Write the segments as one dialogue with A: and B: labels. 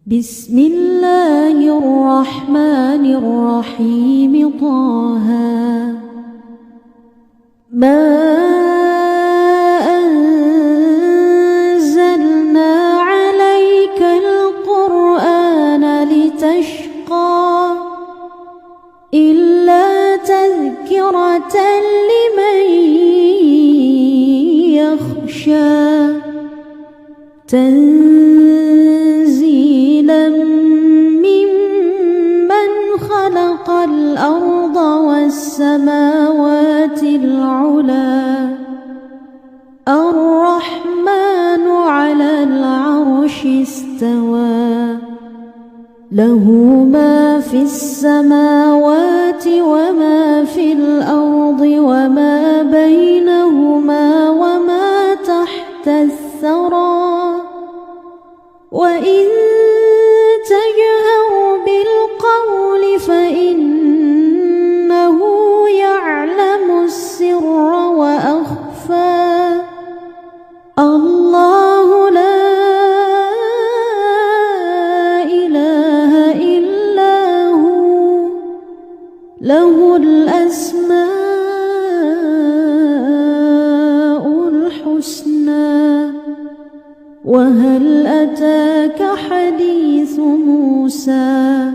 A: بسم الله الرحمن الرحيم. طه ما أنزلنا عليك القرآن لتشقى إلا تذكرة لمن يخشى تنزيلا ممن خلق الأرض والسماوات العلى الرحمن على العرش استوى له ما في السماوات وما في الأرض وما بينهما وما تحت الثرى وإن تجهر بالقول فإنه يعلم السر وأخفى الله لا إله إلا هو له الأسماء الحسنى. وهل أتاك حديث موسى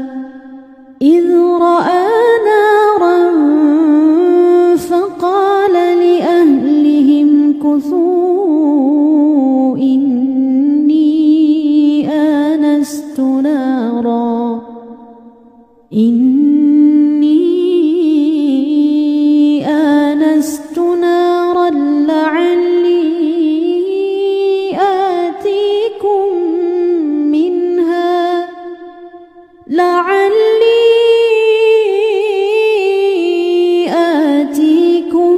A: إذ رأى نارا فقال لأهلهم كثوا إني آنست نارا لعلي آتيكم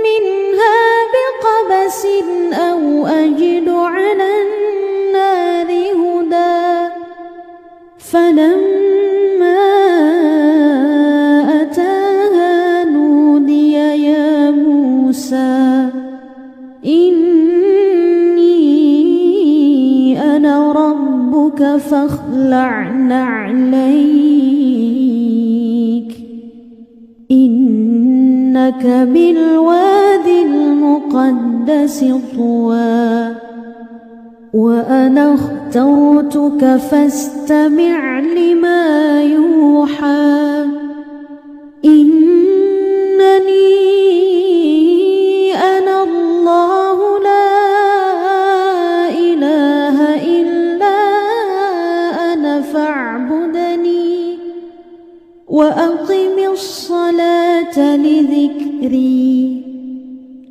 A: منها بقبس أو أجد على النار هدى فلما أتاها نودي يا موسى إني أنا ربك فاخلع نعليك إنك بالوادي المقدس طوى وأنا اخترتك فاستمع لما يوحى إنني أنا الله لا إله إلا أنا فاعبدني وأقم الصلاة لذكري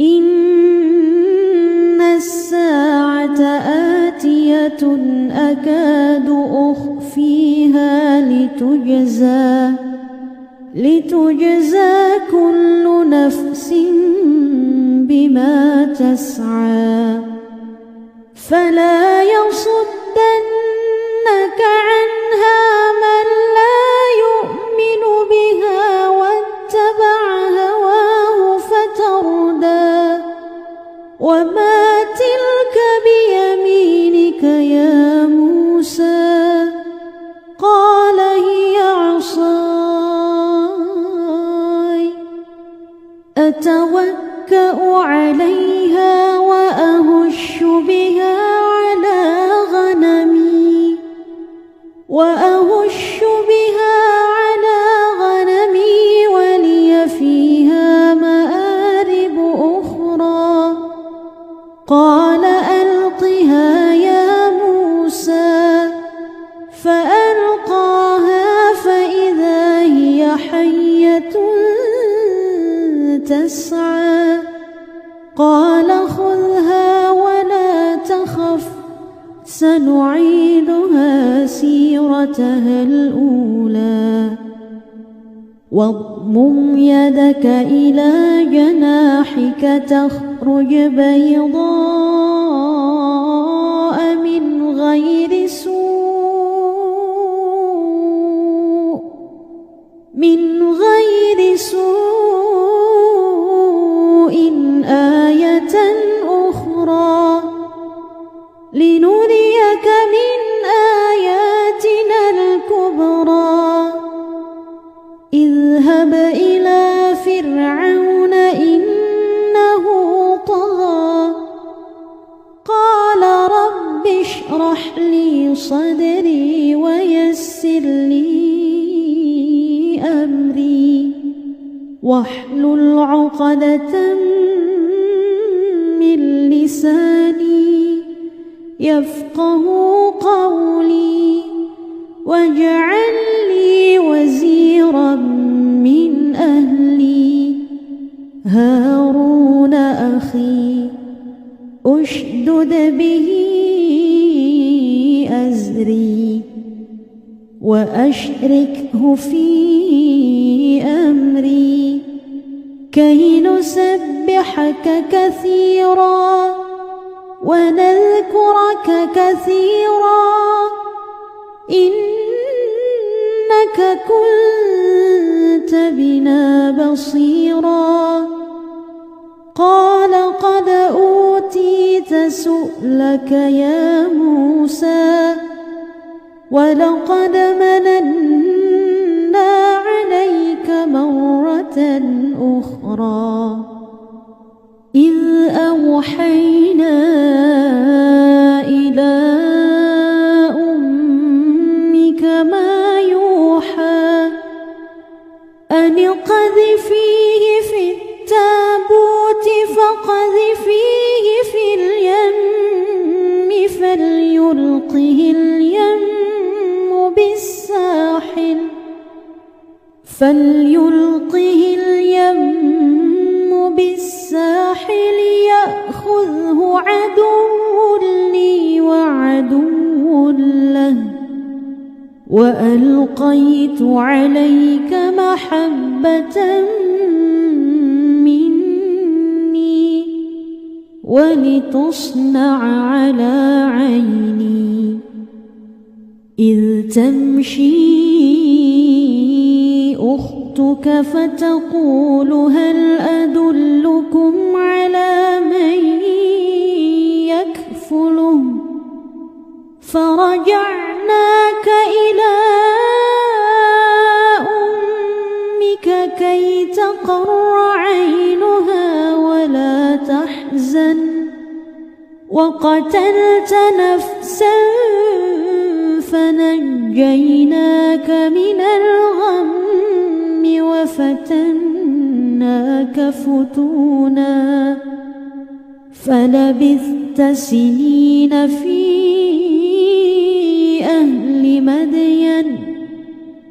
A: إن الساعة آتية أكاد أخفيها لتجزى كل نفس بما تسعى فلا يصدنك عنها من لا يؤمن بها واتبع هواه فتردى وما تلك بيمينك يا موسى قال هي عصاي أتوكأ عليها وأهش بها على غنمي ولي فيها مآرب أخرى قال ألقها يا موسى فألقاها فإذا هي حية تسعى قال خذها ولا تخف سنعيدها سيرتها الأولى واضمم يدك إلى جناحك تخرج بيضاء من غير سوء آية أخرى لنريك من آيات لي صدري ويسر لي أمري واحلل عقدة من لساني يفقه قولي واجعل لي وزيرا من أهلي هارون أخي أشدد به أزري وأشركه في أمري كي نسبحك كثيرا ونذكرك كثيرا إنك كنت بنا بصيرا قال قد أوتيت سؤلك يا موسى ولقد مننا عليك مرة أخرى إذ أوحينا إلى أمك ما يوحى أن اقذفيه في التابوت فقذفيه في اليم فليلقه اليم بالساحل يأخذه عدو لي وعدو له وألقيت عليك محبة مني ولتصنع على عيني إذ تمشي أختك فتقول هل أدلكم على من يكفله فرجعناك إلى أمك كي تقر عينها ولا تحزن وقتلت نفسا فنجيناك من الغم وفتناك فتونا فلبثت سنين في أهل مدين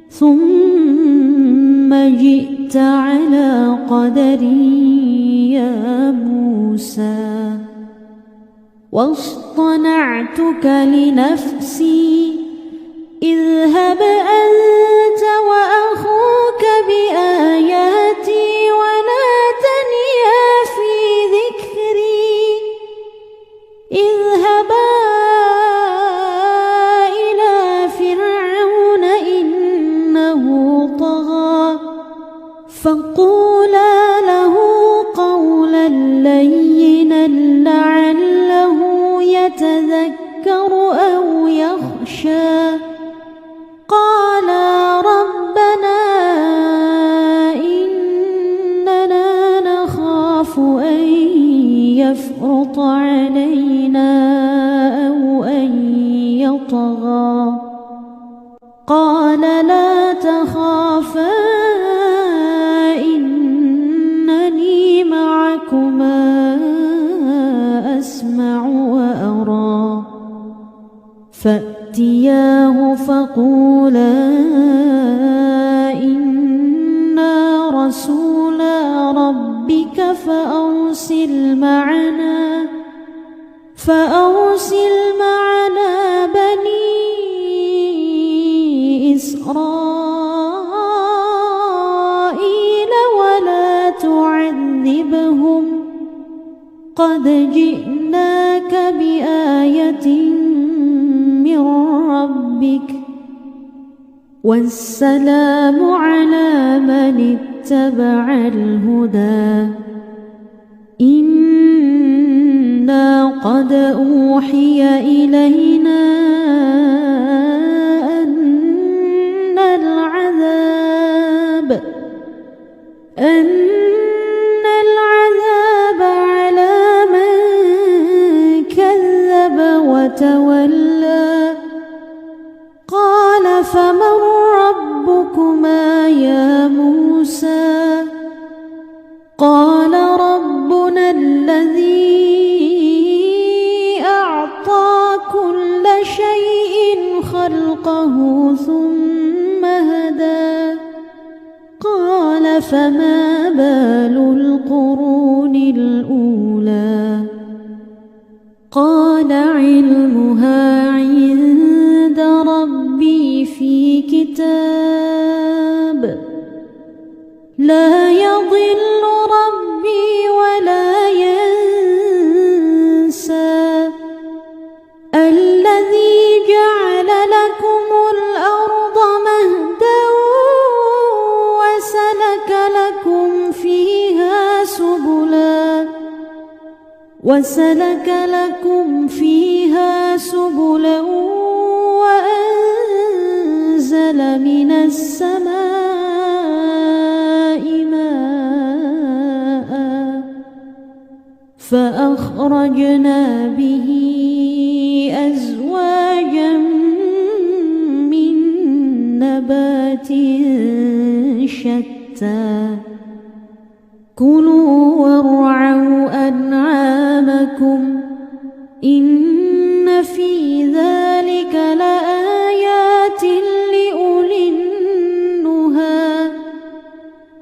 A: ثم جئت على قدري يا موسى واصطنعتك لنفسي اذهب أنت وأخوك بآياتي ولا تنيا في ذكري اذهبا إلى فرعون إنه طغى فقولا له قولا لينا لعله يتذكر أو يخشى قالا ربنا إننا نخاف أن يفرط علينا أو أن يطغى قال لا تخافا إنني معكما أسمع وأرى فأتياه فقولا إنا رسولا ربك فأرسل معنا بني إسرائيل ولا تعذبهم قد جئناك بآية من ربك والسلام على من اتبع الهدى إنا قد أوحي إلينا أن العذاب على من كذب وتولى الذي أعطى كل شيء خلقه ثم هدى قال فما بال القرون الأولى قال علمها عند ربي في كتاب لا يضل ربي ولا ينسى الذي جعل لكم الأرض مهدا وسلك لكم فيها سبلا وأنزل من السماء ماء فأخرجنا به أزواجا من نبات شتى كلوا وارعوا أنعامكم إن في ذلك لآيات لأولي النهى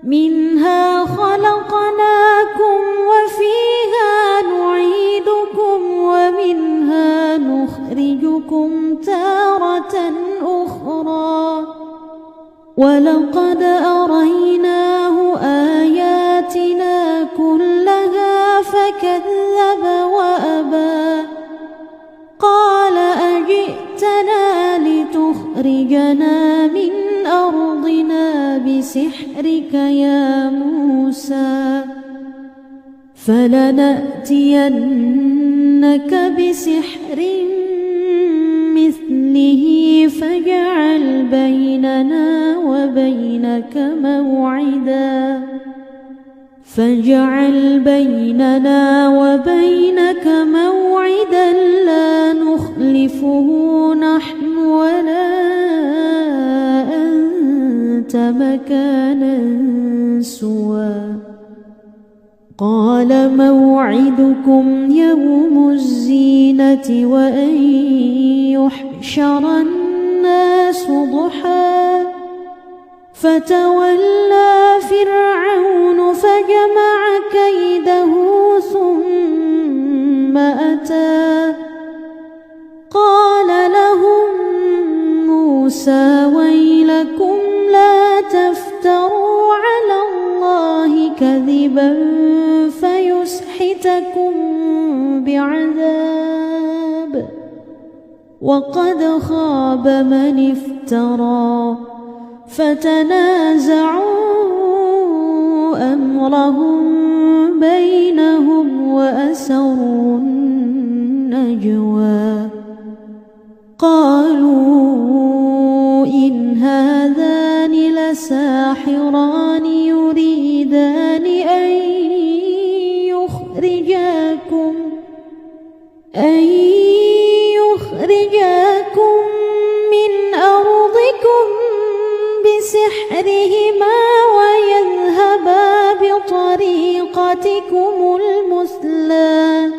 A: منها خلقناكم وفيها نعيدكم ومنها نخرجكم تارة أخرى ولقد أريناه آياتنا كلها فكذب وأبى قال أجئتنا لتخرجنا من أرضنا بسحرك يا موسى فلنأتينك بسحر مثله فاجعل بيننا وبينك موعدا لا نخلفه نحن ولا أنت مكانا سوى قال موعدكم يوم الزينة وأن يحشر الناس ضحى فتولى فرعون فجمع كيده ثم أتى قال لهم موسى ويلكم لا تفتروا على الله كذبا فيسحتكم بعذاب وقد خاب من افترى فتنازعوا أمرهم بينهم وأسروا النجوى قالوا إن هذان لساحران يريدان أن يخرجاكم من أرضكم بسحرهما ويذهبا بطريقتكم المثلى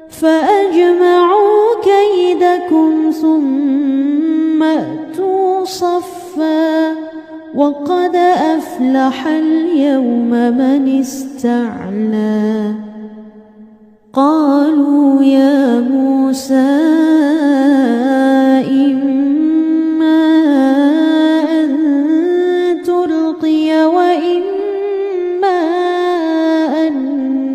A: فأجمعوا كيدكم ثم أتوا صفا وقد أفلح اليوم من استعلى قالوا يا موسى إما أن تلقي وإما أن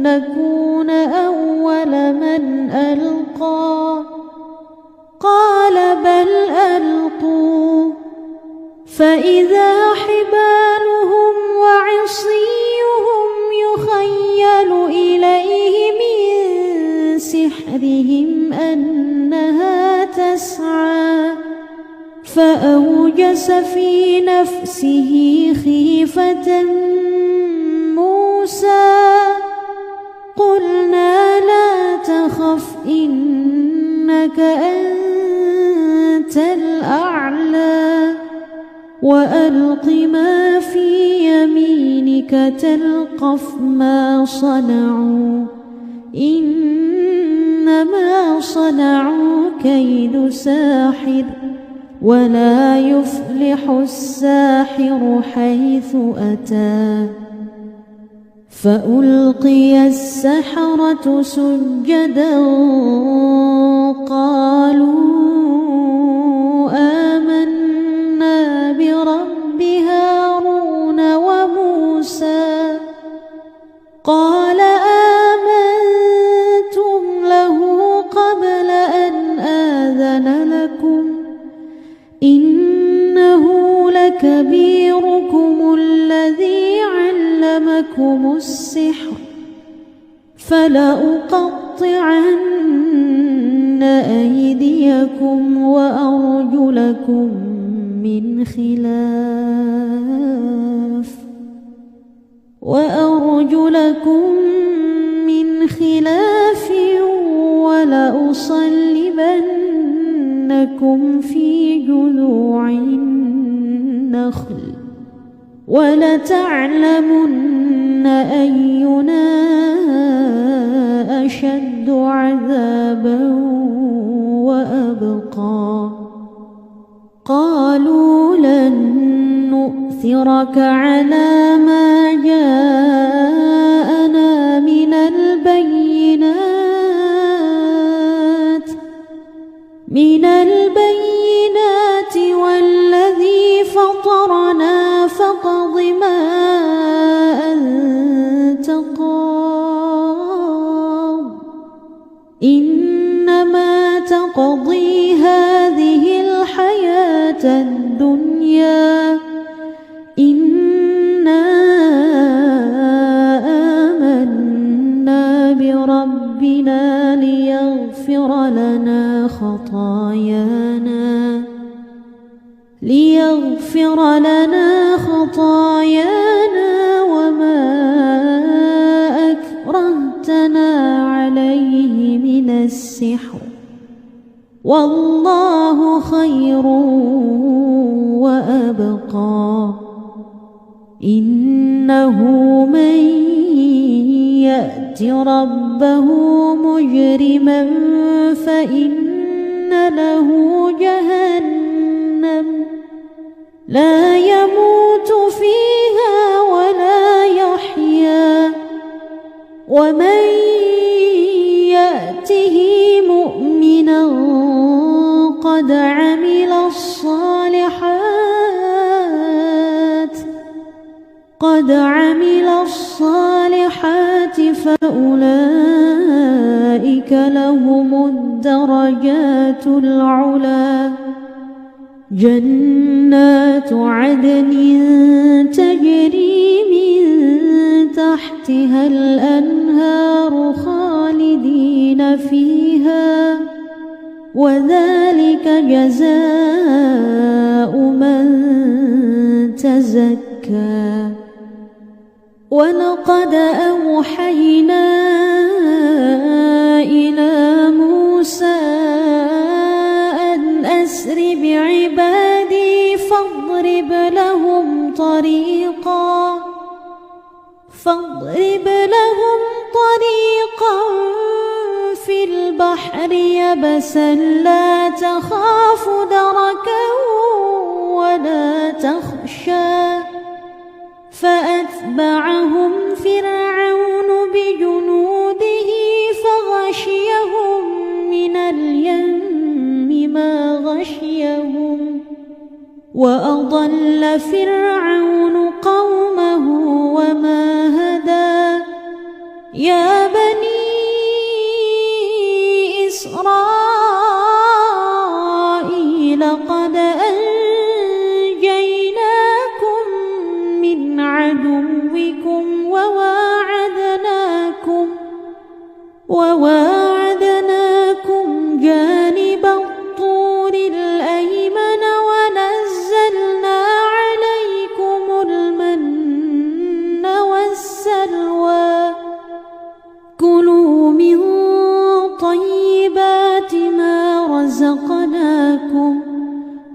A: نكون أول من ألقى قال بل ألقوا فإذا حبالهم وعصيهم يخيل إليه من سحرهم أنها تسعى فأوجس في نفسه خيفة موسى قلنا لا تخف إنك أنت الأعلى وألق ما في يمينك تلقف ما صنعوا إنما صنعوا كيد ساحر ولا يفلح الساحر حيث أتى. فألقي السحرة سجدا قالوا آمنا برب هارون وموسى. قال آمنتم له قبل أن آذن لكم إنه لكبيركم الذي علمكم السحر فلأقطعن أيديكم وأرجلكم من خلاف ولأصلبنكم في جذوع النخل ولتعلمن أينا أشد عذابا وأبقى. قالوا لن نؤثرك على ما جاءنا من البينات والذي فطرنا فاقض ما أنت قاض إنما تقضي هذه الحياة الدنيا إنا آمنا بربنا ليغفر لنا خطايانا وما أكرهتنا عليه من السحر والله خير وأبقى. إنه من يأت ربه مجرما فإن له جهنم لا يموت فيها ولا يحيا ومن يأته مؤمنا قد عمل الصالحات فأولئك لهم الدرجات العلى جنات عدن تجري من تحتها الأنهار خالدين فيها وذلك جزاء من تزكى. ولقد أوحينا إلى موسى أن أسر بعبادي فاضرب لهم طريقا في البحر يبسا لا تخاف دركا ولا تخشى. فأتبعهم فرعون بجنوده فغشيهم من اليم ما غشيهم وأضل فرعون قومه وما هدى. يا بني إسرائيل قد أنجيناكم من عدوكم وواعدناكم جانب الطور الأيمن ونزلنا عليكم المن والسلوى. كلوا من طيبات ما رزقناكم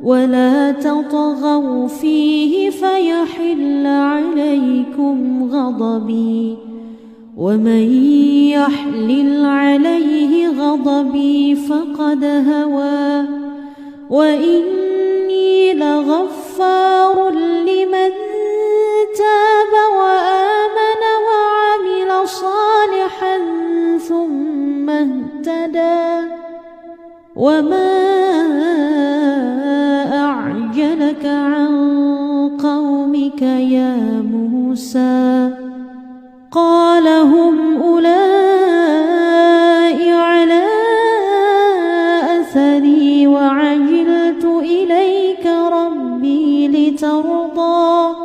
A: ولا تطغوا فيه فيحل عليكم غضبي ومن يحلل عليه غضبي فقد هوى وإني لغفار لمن تاب وآمن وعمل صالحا ثم اهتدى وما أعجلك عن قومك يا موسى قال هم أولئك على أثري وعجلت إليك ربي لترضى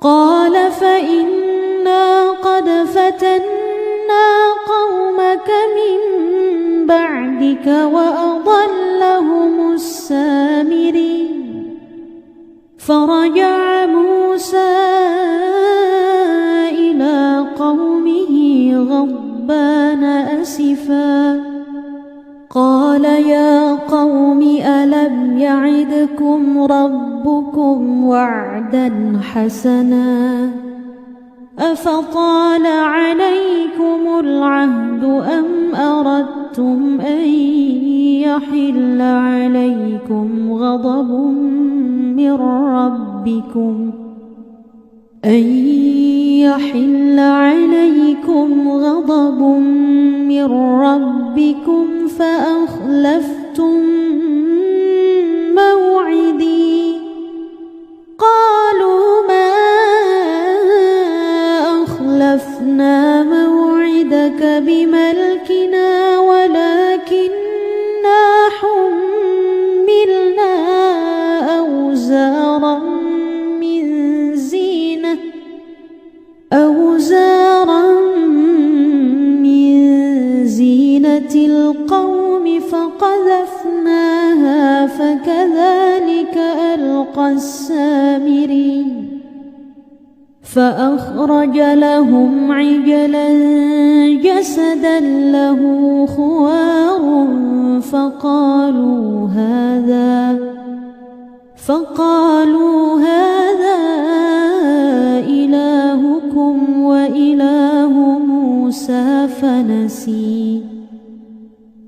A: قال فإنا قد فتنا قومك من بعدك وأضلهم السامري فرجع موسى إلى قومه غضبان أسفا قال يا قوم ألم يعدكم ربكم وعدا حسنا أفطال عليكم العهد أم أردتم أن يحل عليكم غضب من ربكم فأخلفتم موعدي قالوا ما أخلفنا موعدك بملكنا ولكننا حملنا أوزارا من زينة القوم فقذفناها فكذلك ألقى السامري فأخرج لهم عجلا جسدا له خوار فقالوا هذا إلهكم وإله موسى فنسي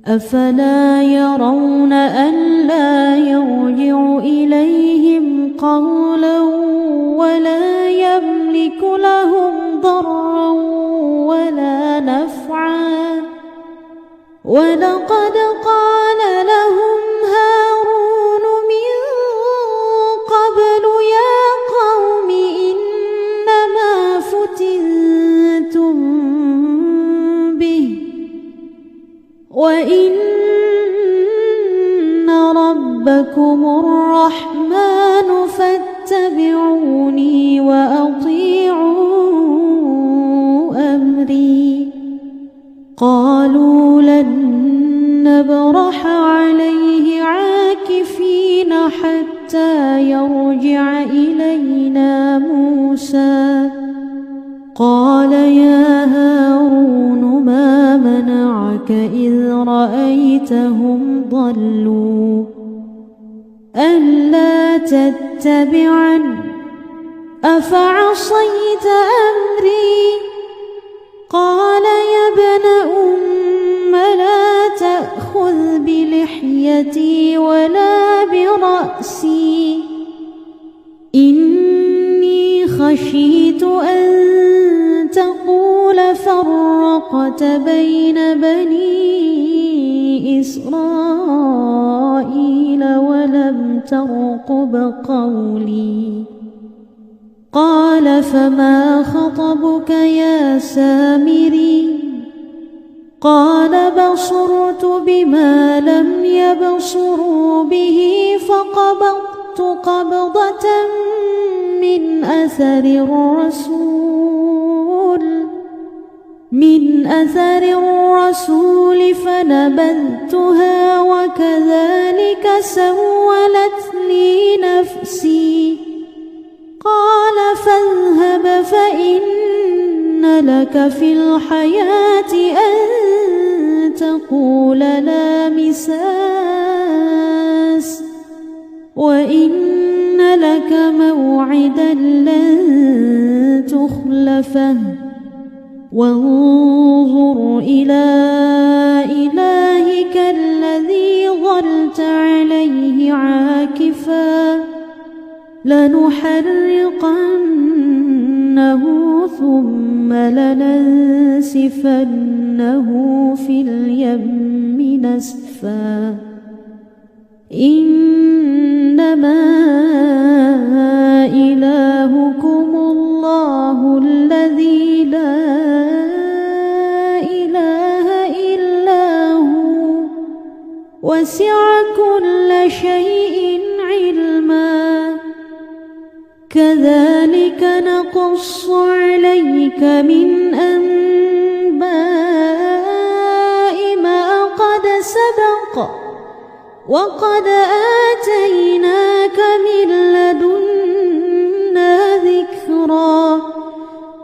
A: أفلا يرون ألا يرجع إليهم قولا ولا يملك لهم ضرا ولا نفعا ولقد قال لهم هارون من قبل يا قوم إنما فتنتم به وإن ربكم الرحمن فاتبعوني وأطيعوا أمري قالوا لن نبرح عليه عاكفين حتى يرجع إلينا موسى قال يا هارون ما منعك إذ رأيتهم ضلوا ألا تتبعن أفعصيت أمري قال يا ابن أم لا تأخذ بلحيتي ولا برأسي إني خشيت أن تقول فرقت بين بني إسرائيل ولم ترقب قولي قال فما خطبك يا سامري قال بصرت بما لم يبصروا به فقبضت قبضة من أثر الرسول فنبذتها وكذلك سولت لي نفسي قال فاذهب فإن لك في الحياة أن تقول لا مساس وإن لك موعدا لن تخلفه وانظر إلى إلهك الذي ظلت عليه عاكفا لنحرقنه ثم لننسفنه في اليم نسفا إنما إلهكم الله الذي لا إله إلا هو وسع كل شيء علما كذلك نقص عليك من أنباء ما قد سبق وقد آتيناك من لدنا ذكرا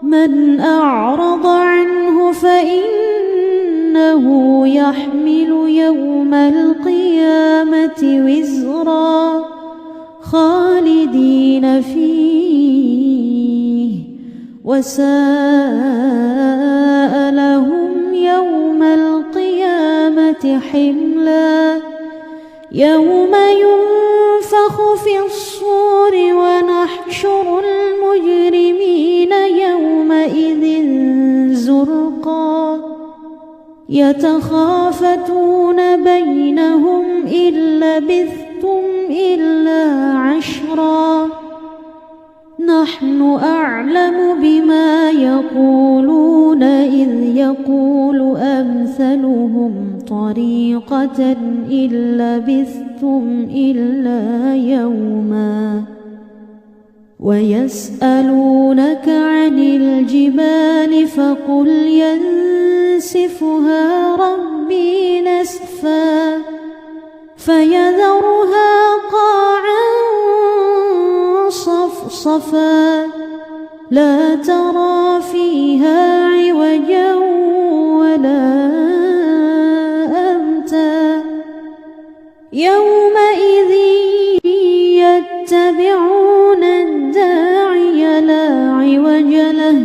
A: من أعرض عنه فإنه يحمل يوم القيامة وزرا خالدين فيه وساء لهم يوم القيامة حملا يوم ينفخ في الصور ونحشر المجرمين يومئذ زرقا يتخافتون بينهم إن لبثتم إلا عشرا نحن أعلم بما يقولون إذ يقول أمثلهم طريقة إن لبثتم إلا يوما ويسألونك عن الجبال فقل ينسفها ربي نسفا فيذرها قاعا صفصفا لا ترى فيها عوجا ولا أمتا يومئذ يتبعون الداعي لا عوج له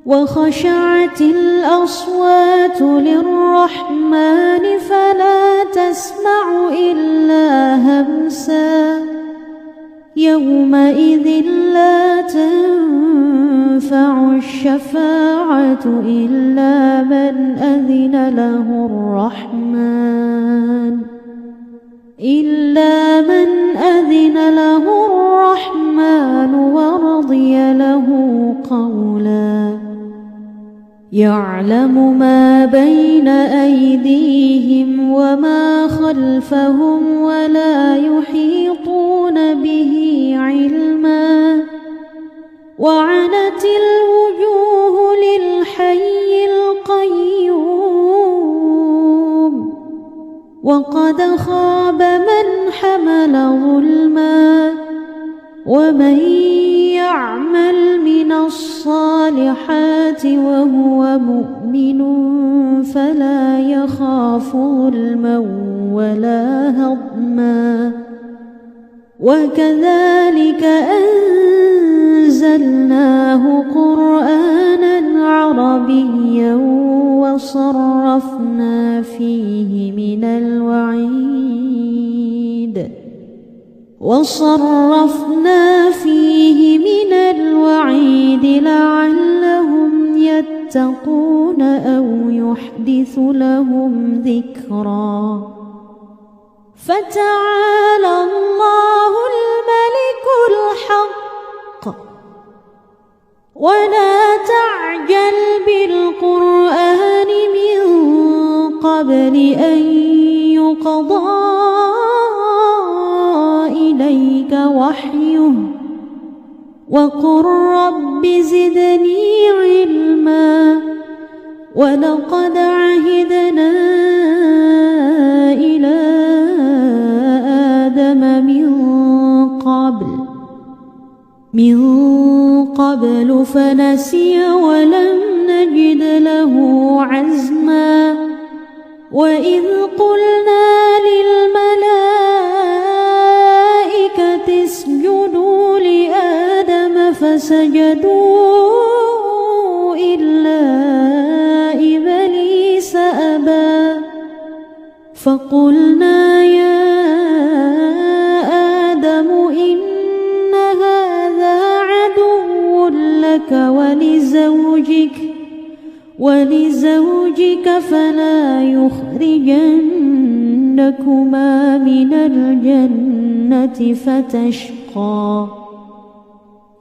A: وخشعت الأصوات للرحمن فلا تسمع إلا همسا يومئذ لا تنفع الشفاعة إلا من أذن له الرحمن ورضي له قولا يعلم ما بين أيديهم وما خلفهم ولا يحيطون به علما وعنت الوجوه للحي القيوم وقد خاب من حمل ظلما ومن يعمل من الصالحات وهو مؤمن فلا يخاف ظلما ولا هضما وكذلك أنزلناه قرآنا عربيا وصرفنا فيه من الوعيد لعلهم يتقون أو يحدث لهم ذكرا فتعالى الله الملك الحق ولا تعجل بالقرآن من قبل أن يقضى إليك وحيه وقل رب زدني علما ولقد عهدنا إلى آدم من قبل فنسي ولم نجد له عزما وإذ قلنا للملائكة اسجدوا لآدم فسجدوا إلا ولزوجك فلا يخرجنكما من الجنة فتشقى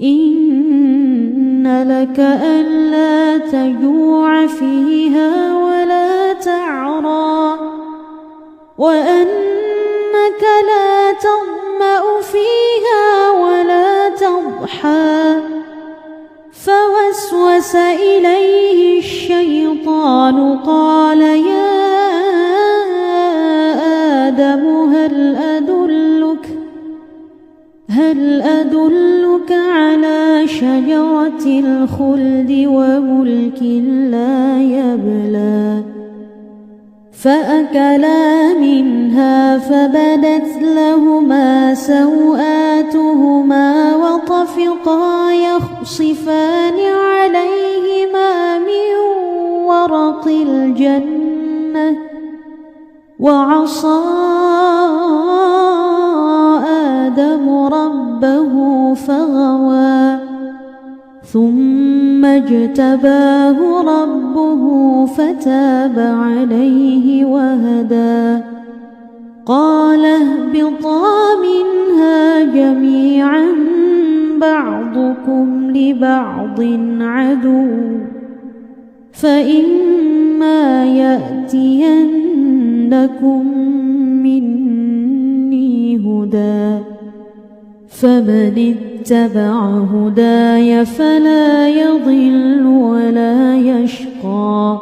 A: إن لك ألا تجوع فيها ولا تعرى وأنك لا تظمأ فيها ولا تضحى فوسوس إليه الشيطان قال يا آدم هل أدلك على شجرة الخلد وملك لا يبلى فأكلا منها فبدت لهما سوآتهما وطفقا يخصفان عليهما من ورق الجنة وعصى آدم ربه فغوى ثم اجتباه ربه فتاب عليه وهدى قال اهبطا منها جميعا بعضكم لبعض عدو فإما يأتينكم مني هدى فمن اتبع هداي فلا يضل ولا يشقى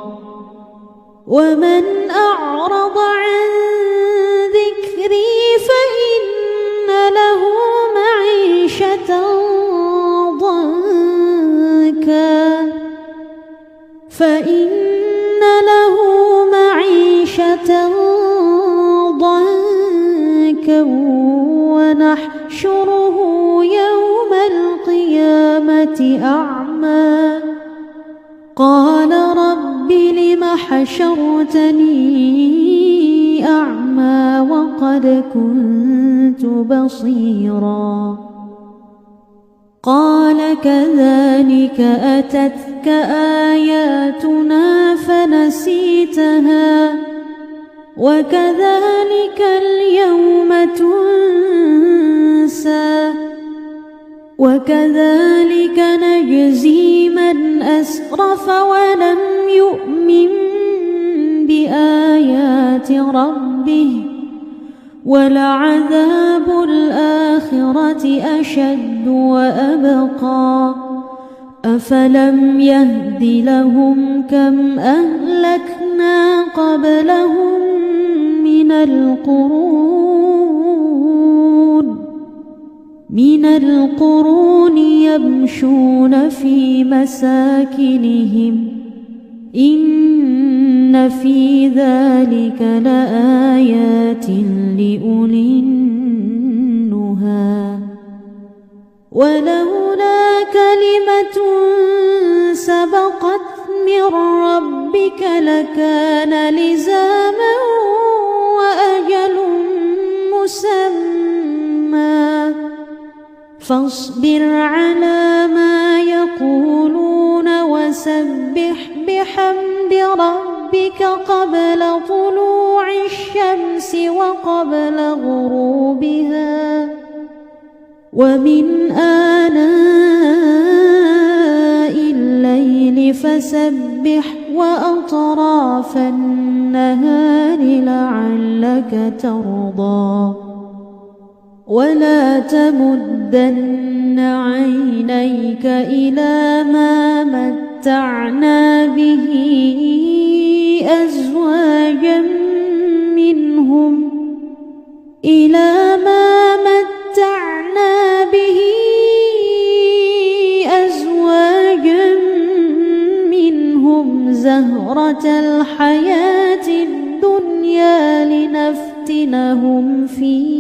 A: ومن أعرض عن ذكري فإن له معيشة ضنكا ونحشره يوم القيامة أعمى قال رب لم حشرتني أعمى وقد كنت بصيرا قال كذلك أتتك آياتنا فنسيتها وكذلك اليوم تنسى وكذلك نجزي من أسرف ولم يؤمن بآيات ربه ولعذاب الآخرة أشد وأبقى أفلم يهد لهم كم أهلكنا قبلهم من القرون يمشون في مساكنهم إن في ذلك لآيات لأولي النهى ولولا كلمة سبقت من ربك لكان لزاما وأجل مسمى فاصبر على ما يقولون وسبح بحمد ربك قبل طلوع الشمس وقبل غروبها ومن آناء الليل فسبح وأطراف النهار لعلك ترضى ولا تمدن عينيك إلى ما متعنا به أزواجا منهم زهرة الحياة الدنيا لنفتنهم فيه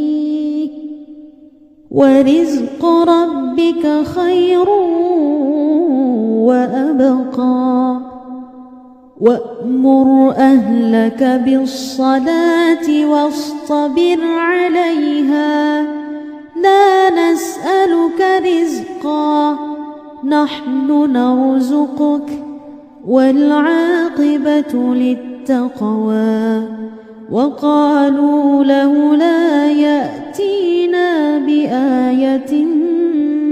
A: ورزق ربك خير وأبقى وأمر أهلك بالصلاة واصطبر عليها لا نسألك رزقا نحن نرزقك والعاقبة للتقوى وقالوا لولا يأتينا بآية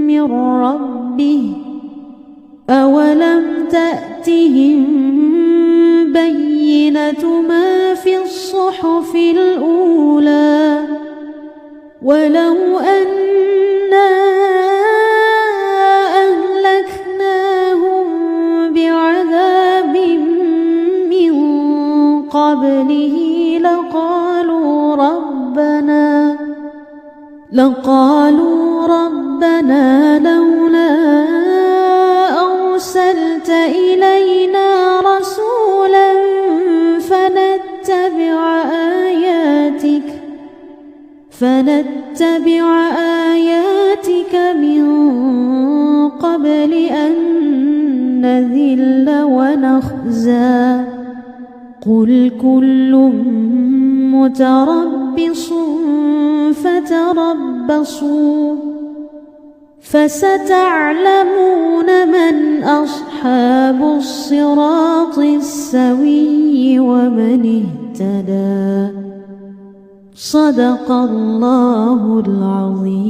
A: من ربه أولم تأتهم بينة ما في الصحف الأولى ولو أنا أهلكناهم بعذاب من قبله لقالوا ربنا لولا أرسلت إلينا رسولا فنتبع آياتك من قبل أن نذل ونخزى قل كل متربص فتربصوا فستعلمون من أصحاب الصراط السوي ومن اهتدى. صدق الله العظيم.